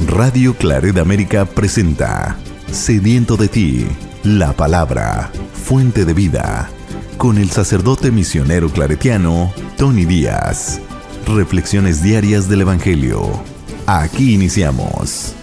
Radio Claret América presenta Sediento de ti, la palabra, fuente de vida, con el sacerdote misionero claretiano Tony Díaz. Reflexiones diarias del Evangelio. Aquí iniciamos.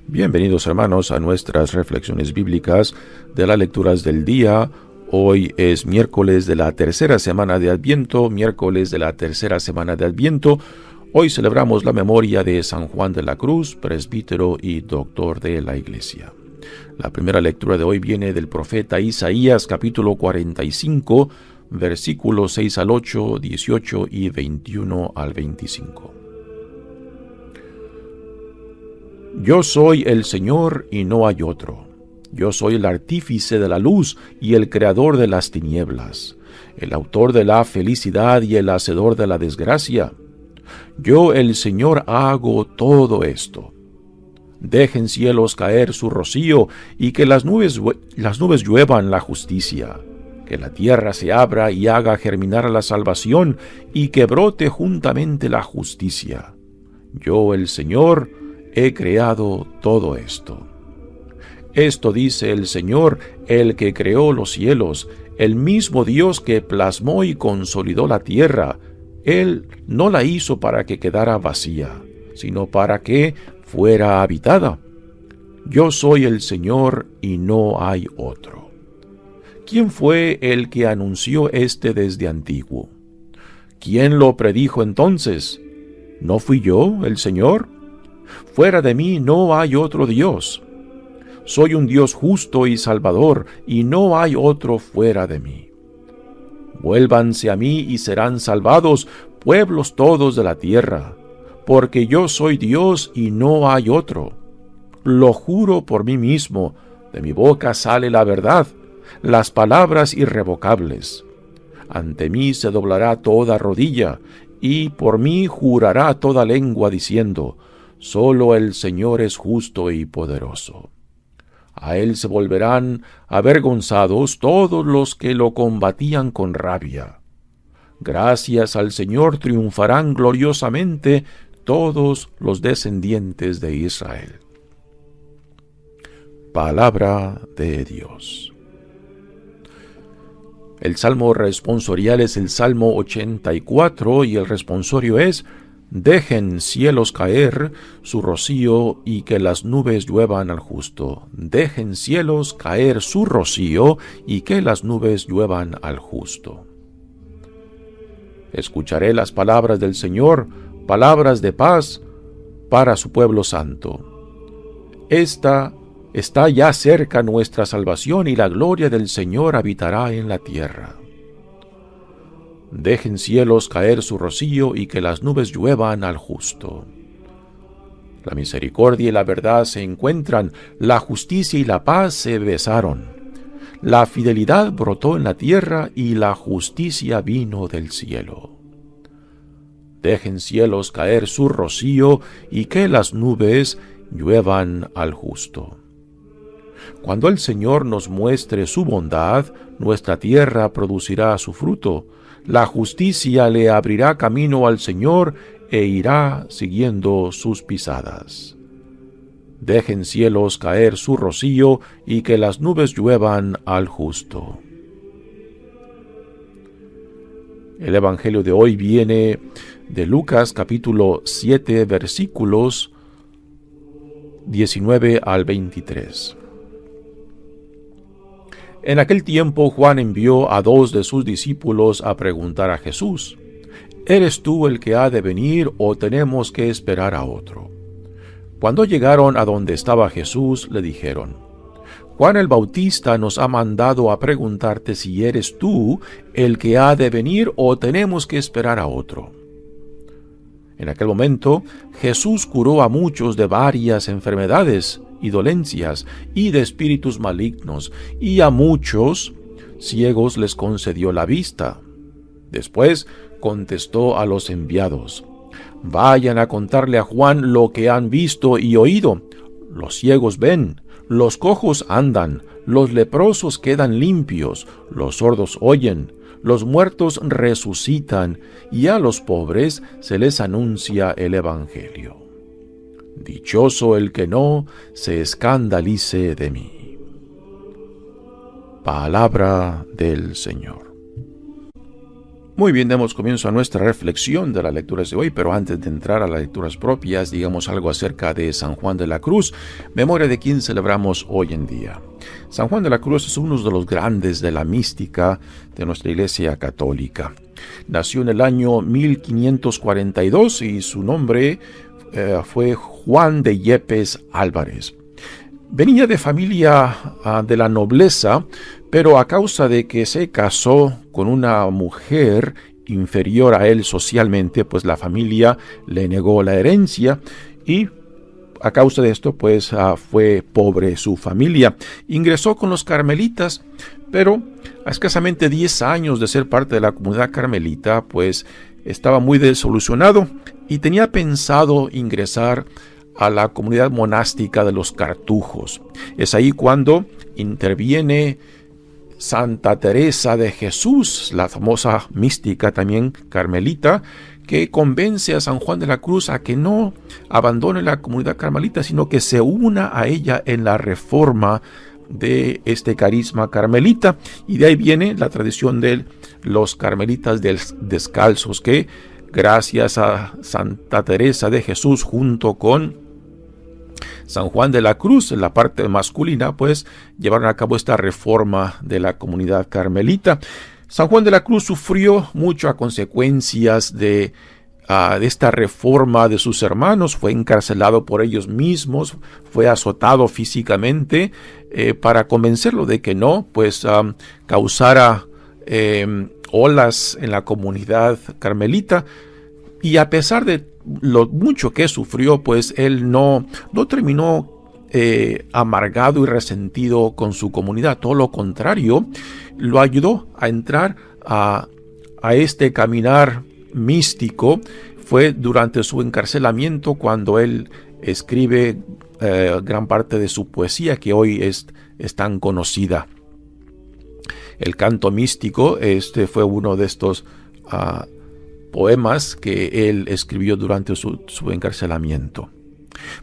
Bienvenidos hermanos a nuestras reflexiones bíblicas de las lecturas del día. Hoy es miércoles de la tercera semana de Adviento, Hoy celebramos la memoria de San Juan de la Cruz, presbítero y doctor de la Iglesia. La primera lectura de hoy viene del profeta Isaías, capítulo 45, versículos 6 al 8, 18 y 21 al 25. Yo soy el Señor y no hay otro. Yo soy el artífice de la luz y el creador de las tinieblas, el autor de la felicidad y el hacedor de la desgracia. Yo, el Señor, hago todo esto. Dejen cielos caer su rocío y que las nubes lluevan la justicia. Que la tierra se abra y haga germinar la salvación y que brote juntamente la justicia. Yo, el Señor, he creado todo esto. Esto dice el Señor, el que creó los cielos, el mismo Dios que plasmó y consolidó la tierra. Él no la hizo para que quedara vacía, sino para que fuera habitada. Yo soy el Señor y no hay otro. ¿Quién fue el que anunció desde antiguo? ¿Quién lo predijo entonces? ¿No fui yo, el Señor? Fuera de mí no hay otro Dios. Soy un Dios justo y salvador, y no hay otro fuera de mí. Vuélvanse a mí y serán salvados, pueblos todos de la tierra, porque yo soy Dios y no hay otro. Lo juro por mí mismo, de mi boca sale la verdad, las palabras irrevocables. Ante mí se doblará toda rodilla, y por mí jurará toda lengua diciendo: solo el Señor es justo y poderoso. A él se volverán avergonzados todos los que lo combatían con rabia. Gracias al Señor triunfarán gloriosamente todos los descendientes de Israel. Palabra de Dios. El salmo responsorial es el Salmo 84 y el responsorio es: dejen cielos caer su rocío y que las nubes lluevan al justo. Dejen cielos caer su rocío y que las nubes lluevan al justo. Escucharé las palabras del Señor, palabras de paz para su pueblo santo. Está ya cerca nuestra salvación y la gloria del Señor habitará en la tierra. Dejen cielos caer su rocío y que las nubes lluevan al justo. La misericordia y la verdad se encuentran, la justicia y la paz se besaron. La fidelidad brotó en la tierra y la justicia vino del cielo. Dejen cielos caer su rocío y que las nubes lluevan al justo. Cuando el Señor nos muestre su bondad, nuestra tierra producirá su fruto. La justicia le abrirá camino al Señor e irá siguiendo sus pisadas. Dejen cielos caer su rocío y que las nubes lluevan al justo. El Evangelio de hoy viene de Lucas capítulo 7 versículos 19 al 23. En aquel tiempo Juan envió a 2 de sus discípulos a preguntar a Jesús: ¿eres tú el que ha de venir o tenemos que esperar a otro? Cuando llegaron a donde estaba Jesús, le dijeron: Juan el Bautista nos ha mandado a preguntarte si eres tú el que ha de venir o tenemos que esperar a otro. En aquel momento, Jesús curó a muchos de varias enfermedades y dolencias y de espíritus malignos, y a muchos ciegos les concedió la vista. Después contestó a los enviados: Vayan a contarle a Juan lo que han visto y oído. Los ciegos ven, los cojos andan, los leprosos quedan limpios, los sordos oyen, los muertos resucitan, y a los pobres se les anuncia el Evangelio. Dichoso el que no se escandalice de mí. Palabra del Señor. Muy bien, demos comienzo a nuestra reflexión de las lecturas de hoy, pero antes de entrar a las lecturas propias, digamos algo acerca de San Juan de la Cruz, memoria de quien celebramos hoy en día. San Juan de la Cruz es uno de los grandes de la mística de nuestra Iglesia Católica. Nació en el año 1542 y su nombre fue Juan de Yepes Álvarez. Venía de familia de la nobleza, pero a causa de que se casó con una mujer inferior a él socialmente, pues la familia le negó la herencia y a causa de esto, pues fue pobre su familia. Ingresó con los carmelitas, pero a escasamente 10 años de ser parte de la comunidad carmelita, pues estaba muy desilusionado y tenía pensado ingresar a la comunidad monástica de los Cartujos. Es ahí cuando interviene Santa Teresa de Jesús, la famosa mística también carmelita, que convence a San Juan de la Cruz a que no abandone la comunidad carmelita, sino que se una a ella en la reforma de este carisma carmelita. Y de ahí viene la tradición de los carmelitas descalzos, que gracias a Santa Teresa de Jesús junto con San Juan de la Cruz, en la parte masculina, pues llevaron a cabo esta reforma de la comunidad carmelita. San Juan de la Cruz sufrió mucho a consecuencias de esta reforma de sus hermanos. Fue encarcelado por ellos mismos, fue azotado físicamente para convencerlo de que no, pues causara olas en la comunidad carmelita. Y a pesar de lo mucho que sufrió, pues él no terminó amargado y resentido con su comunidad. Todo lo contrario, lo ayudó a entrar a este caminar místico. Fue durante su encarcelamiento cuando él escribe gran parte de su poesía, que hoy es tan conocida. El canto místico fue uno de estos poemas que él escribió durante su encarcelamiento.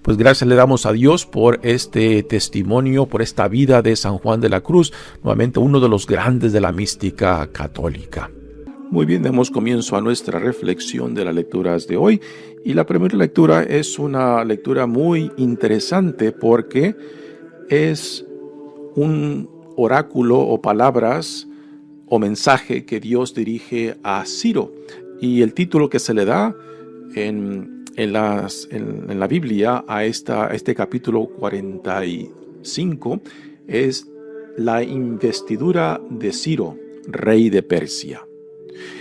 Pues gracias le damos a Dios por este testimonio, por esta vida de San Juan de la Cruz, nuevamente uno de los grandes de la mística católica. Muy bien, damos comienzo a nuestra reflexión de las lecturas de hoy, y la primera lectura es una lectura muy interesante porque es un oráculo o palabras o mensaje que Dios dirige a Ciro. Y el título que se le da en la Biblia a este capítulo 45 es la investidura de Ciro, rey de Persia.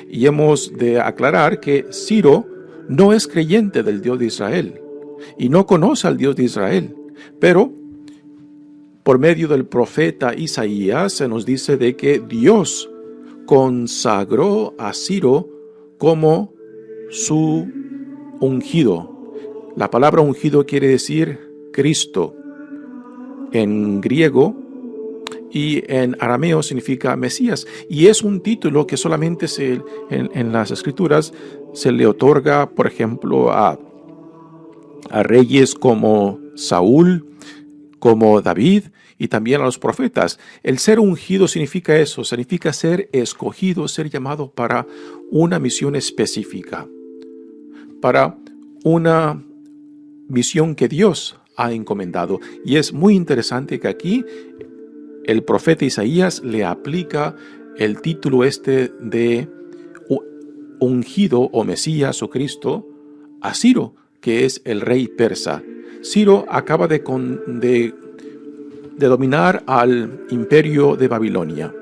Y hemos de aclarar que Ciro no es creyente del Dios de Israel y no conoce al Dios de Israel, pero por medio del profeta Isaías se nos dice de que Dios consagró a Ciro como su ungido. La palabra ungido quiere decir Cristo en griego, y en arameo significa Mesías, y es un título que solamente en las escrituras se le otorga, por ejemplo, a reyes como Saúl, como David, y también a los profetas. El ser ungido significa eso, significa ser escogido, ser llamado para una misión específica, para una misión que Dios ha encomendado. Y es muy interesante que aquí el profeta Isaías le aplica el título de ungido o Mesías o Cristo a Ciro, que es el rey persa. Ciro acaba de dominar al imperio de Babilonia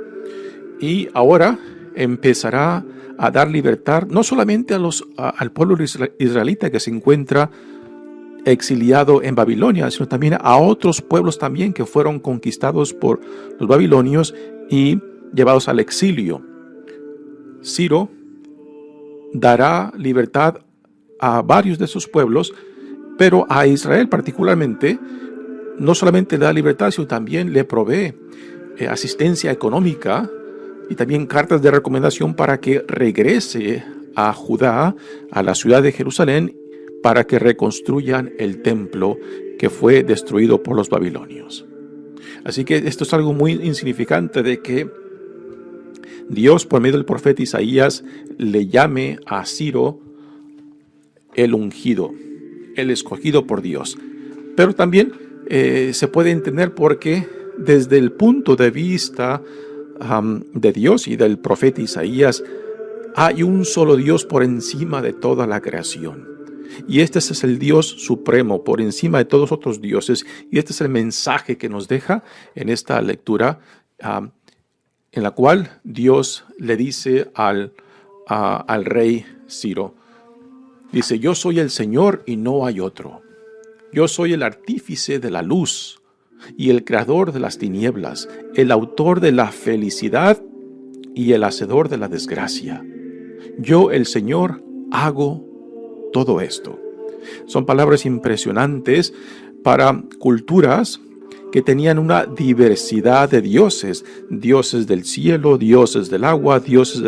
y ahora empezará a dar libertad no solamente al pueblo israelita que se encuentra exiliado en Babilonia, sino también a otros pueblos también que fueron conquistados por los babilonios y llevados al exilio. Ciro dará libertad a varios de esos pueblos, pero a Israel particularmente no solamente le da libertad, sino también le provee asistencia económica y también cartas de recomendación para que regrese a Judá, a la ciudad de Jerusalén, para que reconstruyan el templo que fue destruido por los babilonios. Así que esto es algo muy insignificante de que Dios, por medio del profeta Isaías, le llame a Ciro el ungido, el escogido por Dios. Pero también se puede entender porque desde el punto de vista de Dios y del profeta Isaías, hay un solo Dios por encima de toda la creación. Y este es el Dios supremo por encima de todos los otros dioses. Y este es el mensaje que nos deja en esta lectura, en la cual Dios le dice al rey Ciro. Dice, yo soy el Señor y no hay otro. Yo soy el artífice de la luz y el creador de las tinieblas, el autor de la felicidad y el hacedor de la desgracia. Yo, el Señor, hago todo esto. Son palabras impresionantes para culturas que tenían una diversidad de dioses, dioses del cielo, dioses del agua, dioses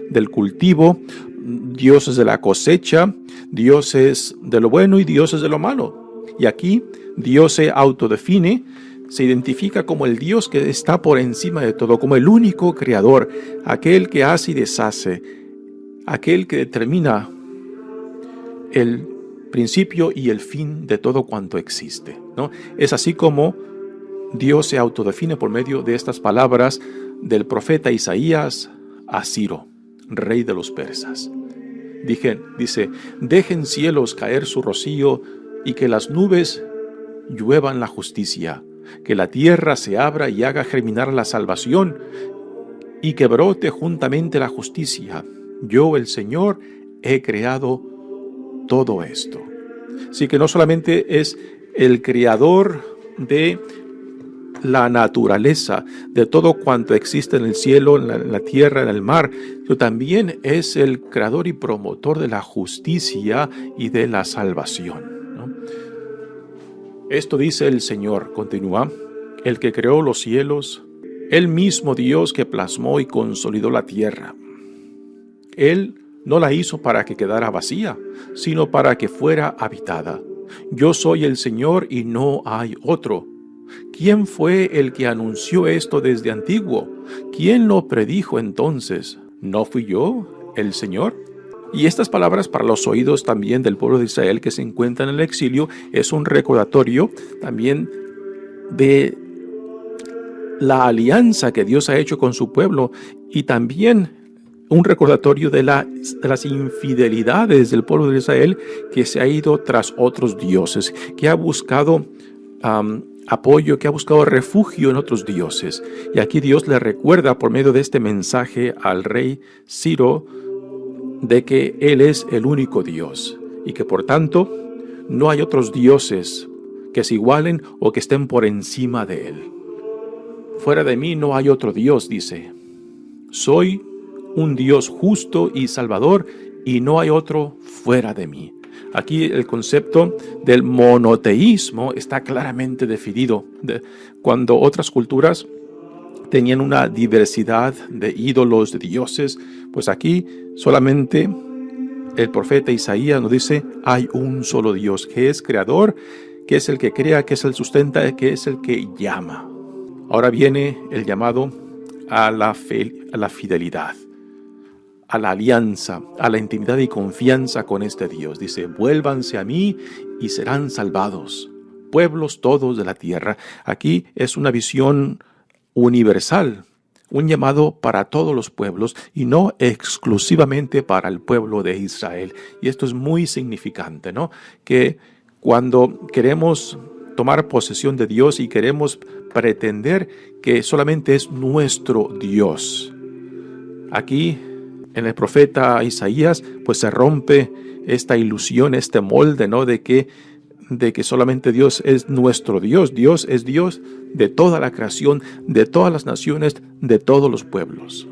del cultivo, dioses de la cosecha, dioses de lo bueno y dioses de lo malo. Y aquí Dios se autodefine, se identifica como el Dios que está por encima de todo, como el único creador, aquel que hace y deshace, aquel que determina el principio y el fin de todo cuanto existe, ¿no? Es así como Dios se autodefine por medio de estas palabras del profeta Isaías a Ciro, rey de los persas. Dice, dejen cielos caer su rocío y que las nubes lluevan la justicia, que la tierra se abra y haga germinar la salvación y que brote juntamente la justicia. Yo, el Señor, he creado todo esto. Así que no solamente es el creador de la naturaleza, de todo cuanto existe en el cielo, en la tierra, en el mar, pero también es el creador y promotor de la justicia y de la salvación, ¿no? Esto dice el Señor, continúa, el que creó los cielos, el mismo Dios que plasmó y consolidó la tierra. Él no la hizo para que quedara vacía, sino para que fuera habitada. Yo soy el Señor y no hay otro. ¿Quién fue el que anunció esto desde antiguo? ¿Quién lo predijo entonces? ¿No fui yo, el Señor? Y estas palabras para los oídos también del pueblo de Israel que se encuentra en el exilio es un recordatorio también de la alianza que Dios ha hecho con su pueblo y también un recordatorio de las infidelidades del pueblo de Israel que se ha ido tras otros dioses, que ha buscado apoyo, que ha buscado refugio en otros dioses. Y aquí Dios le recuerda por medio de este mensaje al rey Ciro de que Él es el único Dios y que por tanto no hay otros dioses que se igualen o que estén por encima de Él. Fuera de mí no hay otro Dios, dice. Soy un Dios justo y salvador y no hay otro fuera de mí. Aquí el concepto del monoteísmo está claramente definido. Cuando otras culturas tenían una diversidad de ídolos, de dioses, pues aquí solamente el profeta Isaías nos dice, hay un solo Dios, que es creador, que es el que crea, que es el sustenta, que es el que llama. Ahora viene el llamado a la fidelidad, a la alianza, a la intimidad y confianza con este Dios. Dice, vuélvanse a mí y serán salvados, pueblos todos de la tierra. Aquí es una visión universal, un llamado para todos los pueblos y no exclusivamente para el pueblo de Israel. Y esto es muy significante, ¿no? Que cuando queremos tomar posesión de Dios y queremos pretender que solamente es nuestro Dios, aquí en el profeta Isaías, pues se rompe esta ilusión, este molde, ¿no? De que solamente Dios es nuestro Dios. Dios es Dios de toda la creación, de todas las naciones, de todos los pueblos.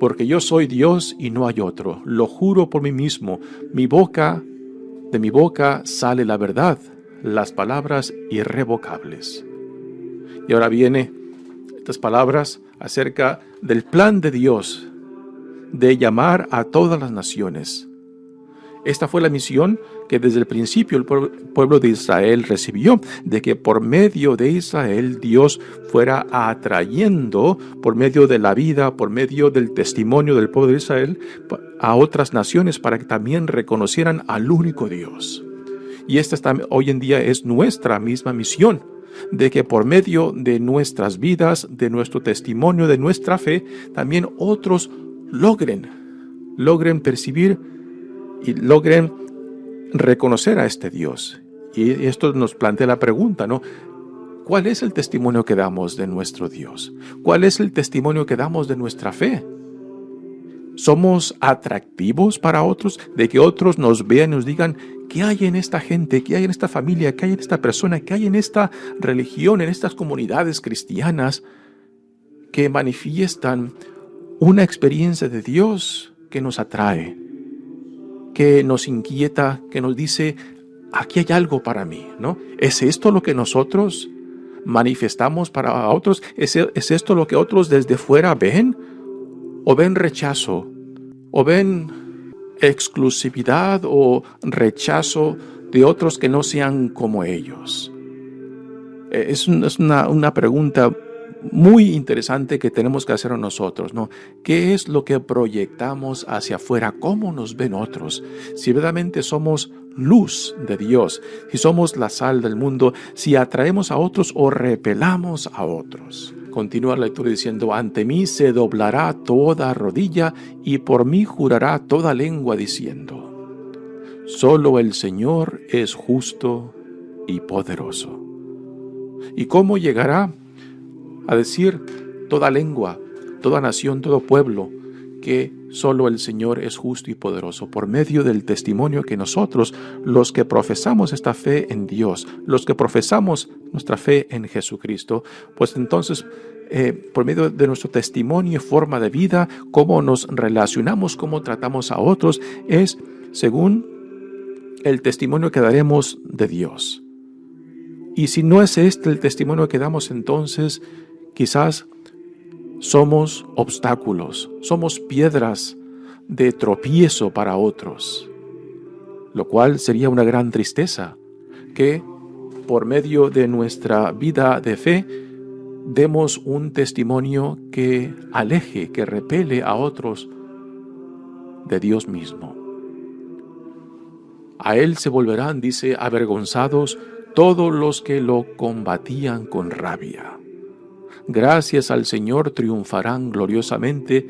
porque yo soy Dios y no hay otro. Lo juro por mí mismo. De mi boca sale la verdad, las palabras irrevocables. Y ahora viene estas palabras acerca del plan de Dios de llamar a todas las naciones. Esta fue la misión que desde el principio el pueblo de Israel recibió, de que por medio de Israel Dios fuera atrayendo, por medio de la vida, por medio del testimonio del pueblo de Israel, a otras naciones para que también reconocieran al único Dios. Y esta hoy en día es nuestra misma misión, de que por medio de nuestras vidas, de nuestro testimonio, de nuestra fe, también otros logren percibir y logren reconocer a este Dios. Y esto nos plantea la pregunta, ¿no? ¿Cuál es el testimonio que damos de nuestro Dios? ¿Cuál es el testimonio que damos de nuestra fe? ¿Somos atractivos para otros? De que otros nos vean y nos digan, ¿qué hay en esta gente? ¿Qué hay en esta familia? ¿Qué hay en esta persona? ¿Qué hay en esta religión? En estas comunidades cristianas que manifiestan una experiencia de Dios que nos atrae, que nos inquieta, que nos dice, aquí hay algo para mí, ¿no? ¿Es esto lo que nosotros manifestamos para otros? ¿Es esto lo que otros desde fuera ven? ¿O ven rechazo? ¿O ven exclusividad o rechazo de otros que no sean como ellos? Es una pregunta muy interesante que tenemos que hacer nosotros, ¿no? ¿Qué es lo que proyectamos hacia afuera? ¿Cómo nos ven otros? Si verdaderamente somos luz de Dios, si somos la sal del mundo, si atraemos a otros o repelamos a otros. Continúa la lectura diciendo, ante mí se doblará toda rodilla y por mí jurará toda lengua diciendo, solo el Señor es justo y poderoso. ¿Y cómo llegará a decir toda lengua, toda nación, todo pueblo, que solo el Señor es justo y poderoso? Por medio del testimonio que nosotros, los que profesamos esta fe en Dios, los que profesamos nuestra fe en Jesucristo, pues entonces, por medio de nuestro testimonio y forma de vida, cómo nos relacionamos, cómo tratamos a otros, es según el testimonio que daremos de Dios. Y si no es este el testimonio que damos, entonces quizás somos obstáculos, somos piedras de tropiezo para otros, lo cual sería una gran tristeza, que por medio de nuestra vida de fe demos un testimonio que aleje, que repele a otros de Dios mismo. A él se volverán, dice, avergonzados todos los que lo combatían con rabia. Gracias al Señor triunfarán gloriosamente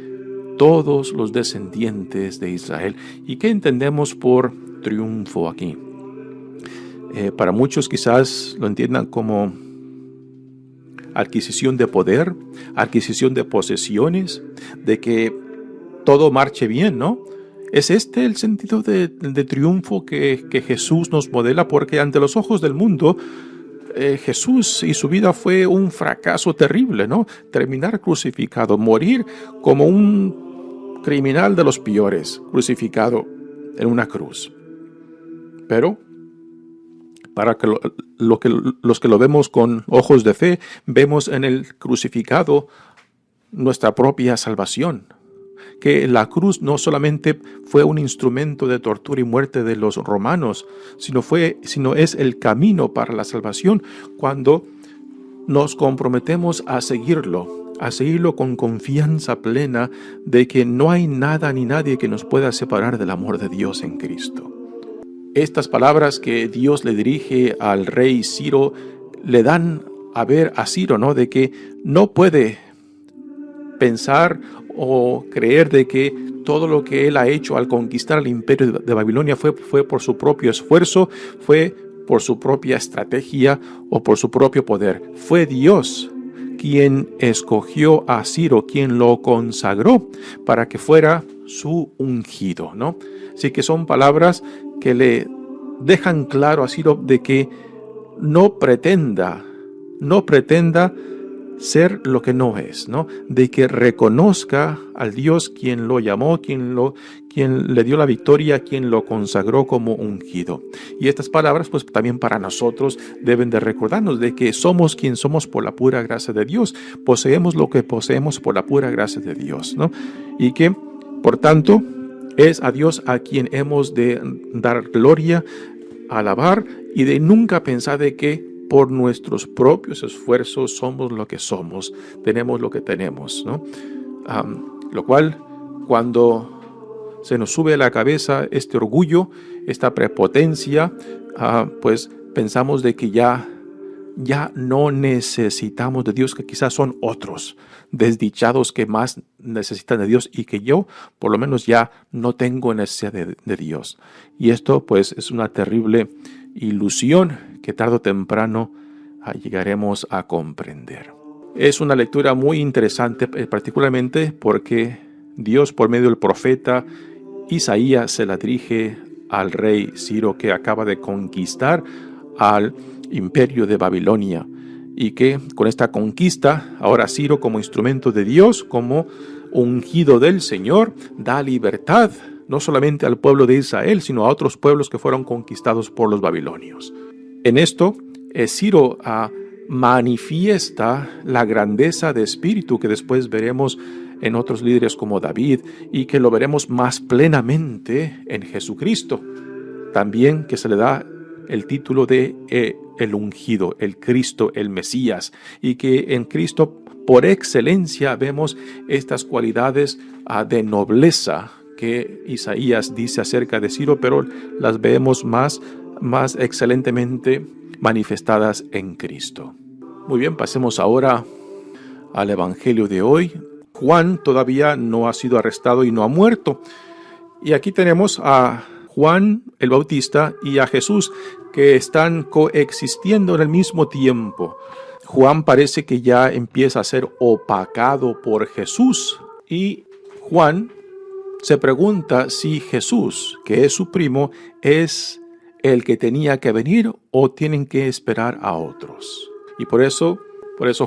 todos los descendientes de Israel. ¿Y qué entendemos por triunfo aquí? Para muchos quizás lo entiendan como adquisición de poder, adquisición de posesiones, de que todo marche bien, ¿no? ¿Es este el sentido de triunfo que Jesús nos modela? Porque ante los ojos del mundo, Jesús y su vida fue un fracaso terrible, ¿no? Terminar crucificado, morir como un criminal de los peores, crucificado en una cruz. Pero para que los que lo vemos con ojos de fe, vemos en el crucificado nuestra propia salvación. Que la cruz no solamente fue un instrumento de tortura y muerte de los romanos, sino es el camino para la salvación cuando nos comprometemos a seguirlo con confianza plena de que no hay nada ni nadie que nos pueda separar del amor de Dios en Cristo. Estas palabras que Dios le dirige al rey Ciro le dan a ver a Ciro, ¿no? De que no puede pensar o creer de que todo lo que él ha hecho al conquistar el imperio de Babilonia fue por su propio esfuerzo, fue por su propia estrategia o por su propio poder. Fue Dios quien escogió a Ciro, quien lo consagró para que fuera su ungido, ¿no? Así que son palabras que le dejan claro a Ciro de que no pretenda ser lo que no es, ¿no? De que reconozca al Dios quien lo llamó, quien le dio la victoria, quien lo consagró como ungido. Y estas palabras, pues también para nosotros deben de recordarnos de que somos quien somos por la pura gracia de Dios, poseemos lo que poseemos por la pura gracia de Dios, ¿no? Y que, por tanto, es a Dios a quien hemos de dar gloria, alabar y de nunca pensar de que por nuestros propios esfuerzos somos lo que somos, tenemos lo que tenemos, ¿no? Lo cual, cuando se nos sube a la cabeza este orgullo, esta prepotencia, pues pensamos de que ya no necesitamos de Dios, que quizás son otros desdichados que más necesitan de Dios y que yo, por lo menos, ya no tengo necesidad de Dios. Y esto, pues, es una terrible ilusión que tarde o temprano llegaremos a comprender. Es una lectura muy interesante, particularmente porque Dios, por medio del profeta Isaías, se la dirige al rey Ciro, que acaba de conquistar al imperio de Babilonia, y que con esta conquista, ahora Ciro, como instrumento de Dios, como ungido del Señor, da libertad no solamente al pueblo de Israel, sino a otros pueblos que fueron conquistados por los babilonios. En esto, Ciro manifiesta la grandeza de espíritu que después veremos en otros líderes como David, y que lo veremos más plenamente en Jesucristo. También que se le da el título de el ungido, el Cristo, el Mesías, y que en Cristo por excelencia vemos estas cualidades de nobleza que Isaías dice acerca de Ciro, pero las vemos más excelentemente manifestadas en Cristo. Muy bien, pasemos ahora al Evangelio de hoy. Juan todavía no ha sido arrestado y no ha muerto. Y aquí tenemos a Juan el Bautista y a Jesús, que están coexistiendo en el mismo tiempo. Juan parece que ya empieza a ser opacado por Jesús, y Juan se pregunta si Jesús, que es su primo, es el que tenía que venir o tienen que esperar a otros. Y por eso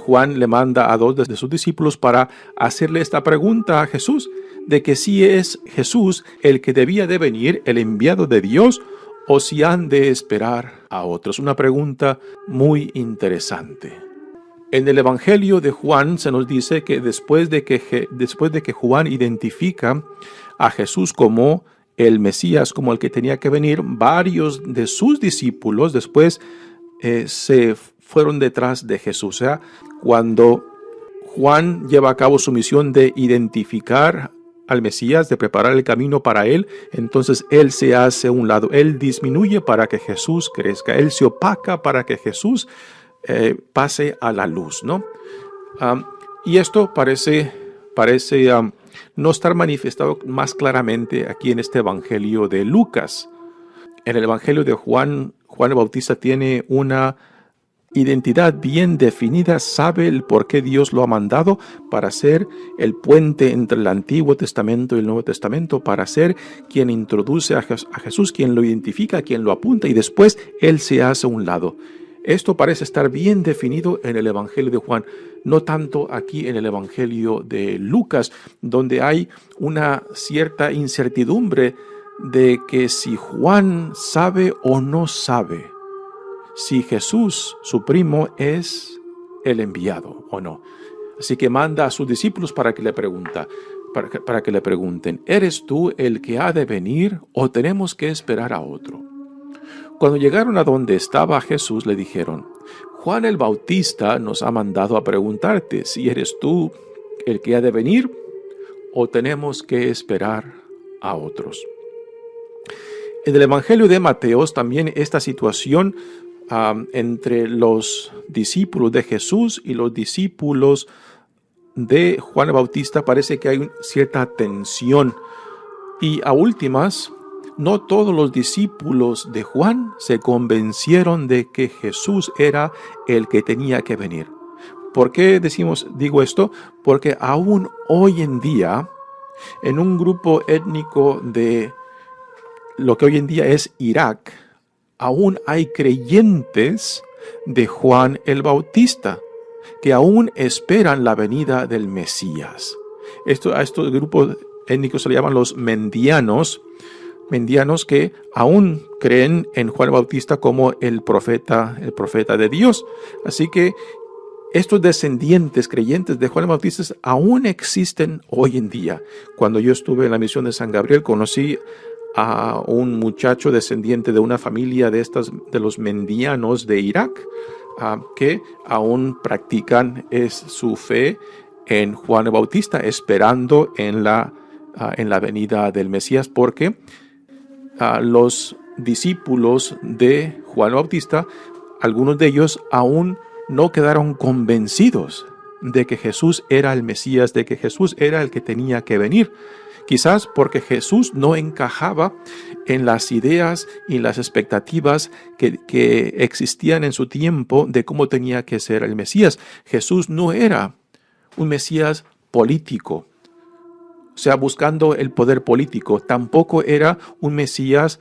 Juan le manda a 2 de sus discípulos para hacerle esta pregunta a Jesús, de que si es Jesús el que debía de venir, el enviado de Dios, o si han de esperar a otros. Una pregunta muy interesante. En el Evangelio de Juan se nos dice que después de que Juan identifica a Jesús como el Mesías, como el que tenía que venir, varios de sus discípulos después se fueron detrás de Jesús. O sea, cuando Juan lleva a cabo su misión de identificar al Mesías, de preparar el camino para él, entonces él se hace a un lado, él disminuye para que Jesús crezca, él se opaca para que Jesús pase a la luz, ¿no? Y esto parece no estar manifestado más claramente aquí en este Evangelio de Lucas. En el Evangelio de Juan el Bautista tiene una identidad bien definida, sabe el por qué Dios lo ha mandado, para ser el puente entre el Antiguo Testamento y el Nuevo Testamento, para ser quien introduce a Jesús, quien lo identifica, quien lo apunta, y después él se hace a un lado. Esto parece estar bien definido en el Evangelio de Juan, no tanto aquí en el Evangelio de Lucas, donde hay una cierta incertidumbre de que si Juan sabe o no sabe si Jesús, su primo, es el enviado o no. Así que manda a sus discípulos para que le pregunten, ¿eres tú el que ha de venir o tenemos que esperar a otro? Cuando llegaron a donde estaba Jesús, le dijeron, Juan el Bautista nos ha mandado a preguntarte si eres tú el que ha de venir o tenemos que esperar a otros. En el Evangelio de Mateo también esta situación entre los discípulos de Jesús y los discípulos de Juan el Bautista parece que hay cierta tensión, y a últimas no todos los discípulos de Juan se convencieron de que Jesús era el que tenía que venir. ¿Por qué digo esto? Porque aún hoy en día, en un grupo étnico de lo que hoy en día es Irak, aún hay creyentes de Juan el Bautista. que aún esperan la venida del Mesías. A estos grupos étnicos se le llaman los mendianos que aún creen en Juan Bautista como el profeta de Dios. Así que estos descendientes creyentes de Juan Bautista aún existen hoy en día. Cuando yo estuve en la misión de San Gabriel, conocí a un muchacho descendiente de una familia de los mendianos de Irak, que aún practican su fe en Juan Bautista, esperando en la venida del Mesías, porque los discípulos de Juan Bautista, algunos de ellos aún no quedaron convencidos de que Jesús era el Mesías, de que Jesús era el que tenía que venir. Quizás porque Jesús no encajaba en las ideas y las expectativas que existían en su tiempo de cómo tenía que ser el Mesías. Jesús no era un Mesías político, o sea, buscando el poder político. Tampoco era un Mesías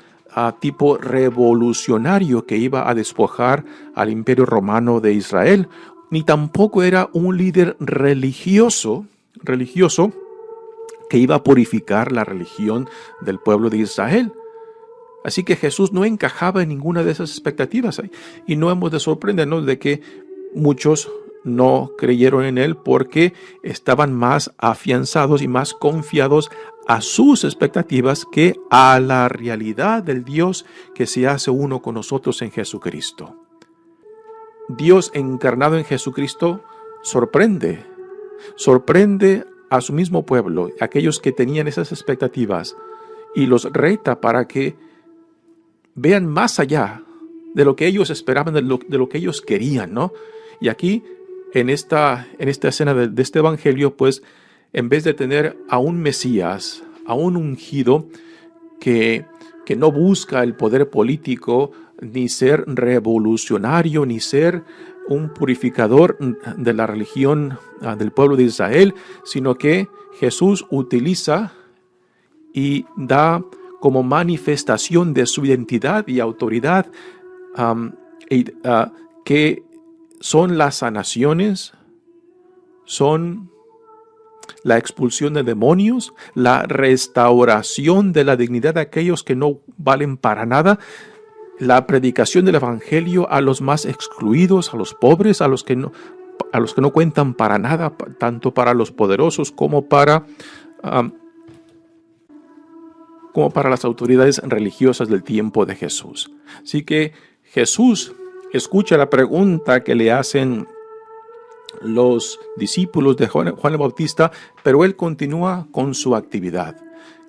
tipo revolucionario que iba a despojar al Imperio Romano de Israel, ni tampoco era un líder religioso que iba a purificar la religión del pueblo de Israel. Así que Jesús no encajaba en ninguna de esas expectativas. Y no hemos de sorprendernos de que muchos no creyeron en él porque estaban más afianzados y más confiados a sus expectativas que a la realidad del Dios que se hace uno con nosotros en Jesucristo. Dios encarnado en Jesucristo sorprende a su mismo pueblo, aquellos que tenían esas expectativas, y los reta para que vean más allá de lo que ellos esperaban, de lo que ellos querían, ¿no? Y aquí, en esta escena de este evangelio, pues, en vez de tener a un Mesías, a un ungido que no busca el poder político, ni ser revolucionario, ni ser un purificador de la religión del pueblo de Israel, sino que Jesús utiliza y da como manifestación de su identidad y autoridad que son las sanaciones, son la expulsión de demonios, la restauración de la dignidad de aquellos que no valen para nada, la predicación del evangelio a los más excluidos, a los pobres, a los que no cuentan para nada, tanto para los poderosos como para las autoridades religiosas del tiempo de Jesús. Así que Jesús escucha la pregunta que le hacen los discípulos de Juan el Bautista, pero él continúa con su actividad.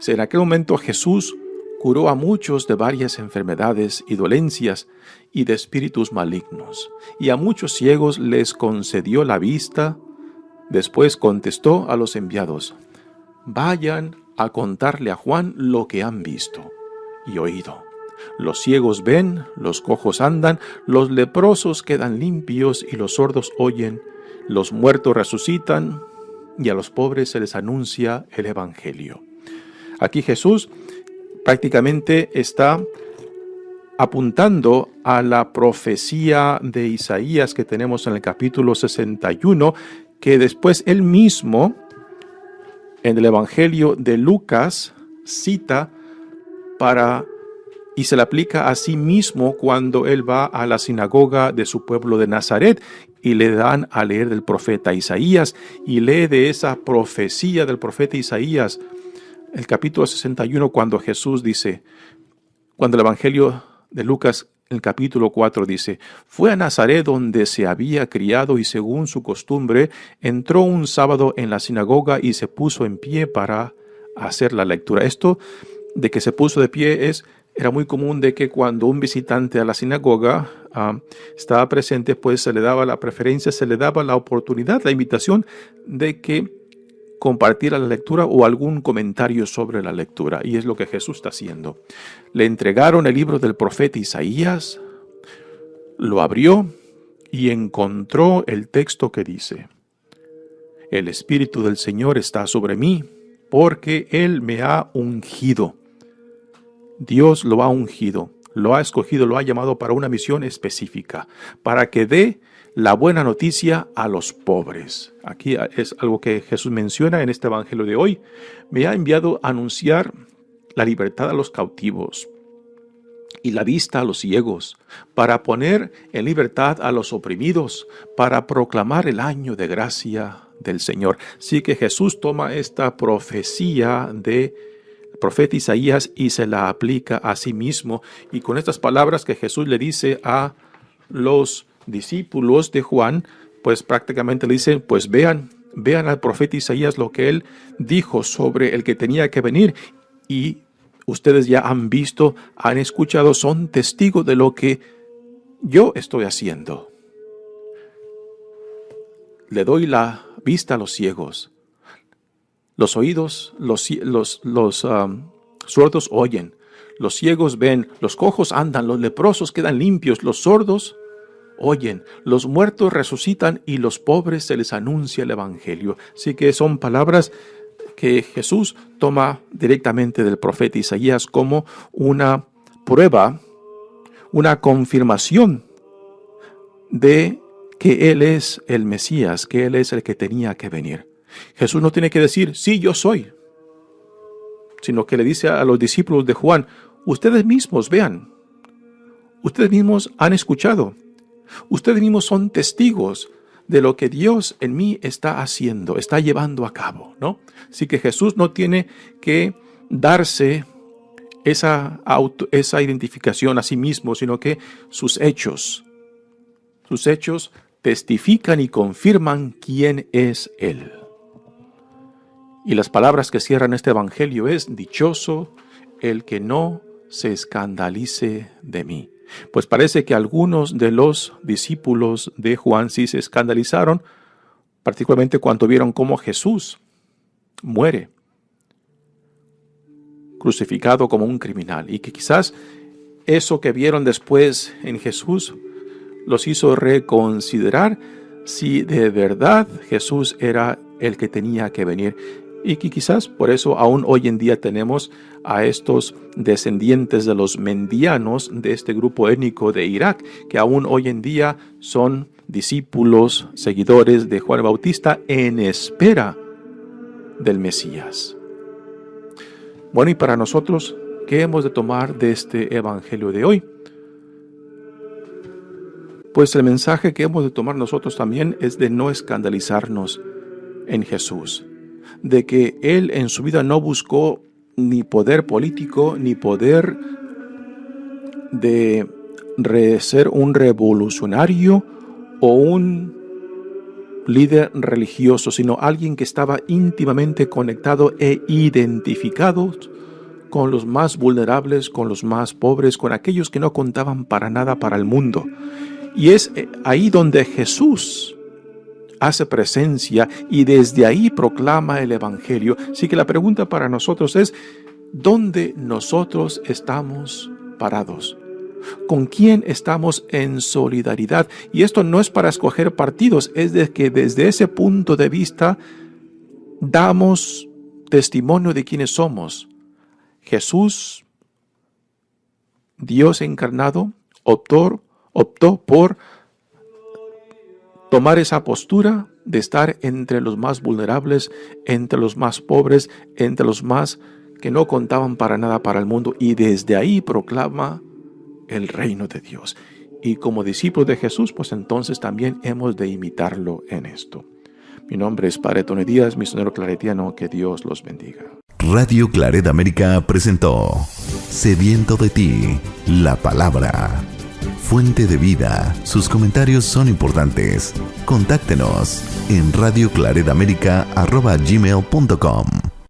En aquel momento Jesús curó a muchos de varias enfermedades y dolencias y de espíritus malignos, y a muchos ciegos les concedió la vista. Después contestó a los enviados: vayan a contarle a Juan lo que han visto y oído. Los ciegos ven, los cojos andan, los leprosos quedan limpios y los sordos oyen, los muertos resucitan y a los pobres se les anuncia el evangelio. Aquí Jesús prácticamente está apuntando a la profecía de Isaías que tenemos en el capítulo 61, que después él mismo en el evangelio de Lucas cita y se le aplica a sí mismo cuando él va a la sinagoga de su pueblo de Nazaret y le dan a leer del profeta Isaías, y lee de esa profecía del profeta Isaías el capítulo 61, cuando Jesús dice, cuando el evangelio de Lucas, el capítulo 4 dice: fue a Nazaret donde se había criado y según su costumbre entró un sábado en la sinagoga y se puso en pie para hacer la lectura. Esto de que se puso de pie era muy común, de que cuando un visitante a la sinagoga estaba presente, pues se le daba la preferencia, se le daba la oportunidad, la invitación de que compartiera la lectura o algún comentario sobre la lectura. Y es lo que Jesús está haciendo. Le entregaron el libro del profeta Isaías, lo abrió y encontró el texto que dice: el Espíritu del Señor está sobre mí, porque Él me ha ungido. Dios lo ha ungido, lo ha escogido, lo ha llamado para una misión específica, para que dé la buena noticia a los pobres. Aquí es algo que Jesús menciona en este evangelio de hoy. Me ha enviado a anunciar la libertad a los cautivos y la vista a los ciegos, para poner en libertad a los oprimidos, para proclamar el año de gracia del Señor. Así que Jesús toma esta profecía de profeta Isaías y se la aplica a sí mismo. Y con estas palabras que Jesús le dice a los discípulos de Juan, pues prácticamente le dicen, pues vean al profeta Isaías lo que él dijo sobre el que tenía que venir, y ustedes ya han visto, han escuchado, son testigos de lo que yo estoy haciendo. Le doy la vista a los ciegos, los oídos, los sordos oyen, los ciegos ven, los cojos andan, los leprosos quedan limpios, los sordos oyen, los muertos resucitan y los pobres se les anuncia el evangelio. Así que son palabras que Jesús toma directamente del profeta Isaías como una prueba, una confirmación de que Él es el Mesías, que Él es el que tenía que venir. Jesús no tiene que decir, sí, yo soy, sino que le dice a los discípulos de Juan, ustedes mismos vean, ustedes mismos han escuchado, ustedes mismos son testigos de lo que Dios en mí está haciendo, está llevando a cabo, ¿no? Así que Jesús no tiene que darse esa identificación a sí mismo, sino que sus hechos testifican y confirman quién es Él. Y las palabras que cierran este evangelio es, dichoso el que no se escandalice de mí. Pues parece que algunos de los discípulos de Juan sí se escandalizaron, particularmente cuando vieron cómo Jesús muere, crucificado como un criminal, y que quizás eso que vieron después en Jesús los hizo reconsiderar si de verdad Jesús era el que tenía que venir. Y que quizás por eso aún hoy en día tenemos a estos descendientes de los mendianos de este grupo étnico de Irak, que aún hoy en día son discípulos, seguidores de Juan Bautista en espera del Mesías. Bueno, y para nosotros, ¿qué hemos de tomar de este evangelio de hoy? Pues el mensaje que hemos de tomar nosotros también es de no escandalizarnos en Jesús, de que Él en su vida no buscó ni poder político, ni poder de ser un revolucionario o un líder religioso, sino alguien que estaba íntimamente conectado e identificado con los más vulnerables, con los más pobres, con aquellos que no contaban para nada para el mundo. Y es ahí donde Jesús hace presencia y desde ahí proclama el evangelio. Así que la pregunta para nosotros es, ¿dónde nosotros estamos parados? ¿Con quién estamos en solidaridad? Y esto no es para escoger partidos, es de que desde ese punto de vista damos testimonio de quiénes somos. Jesús, Dios encarnado, optó por tomar esa postura de estar entre los más vulnerables, entre los más pobres, entre los más que no contaban para nada para el mundo, y desde ahí proclama el reino de Dios. Y como discípulos de Jesús, pues entonces también hemos de imitarlo en esto. Mi nombre es Padre Tony Díaz, misionero claretiano. Que Dios los bendiga. Radio Claret América presentó Sediento de ti, la palabra. Fuente de vida. Sus comentarios son importantes. Contáctenos en radioclaretamerica@gmail.com.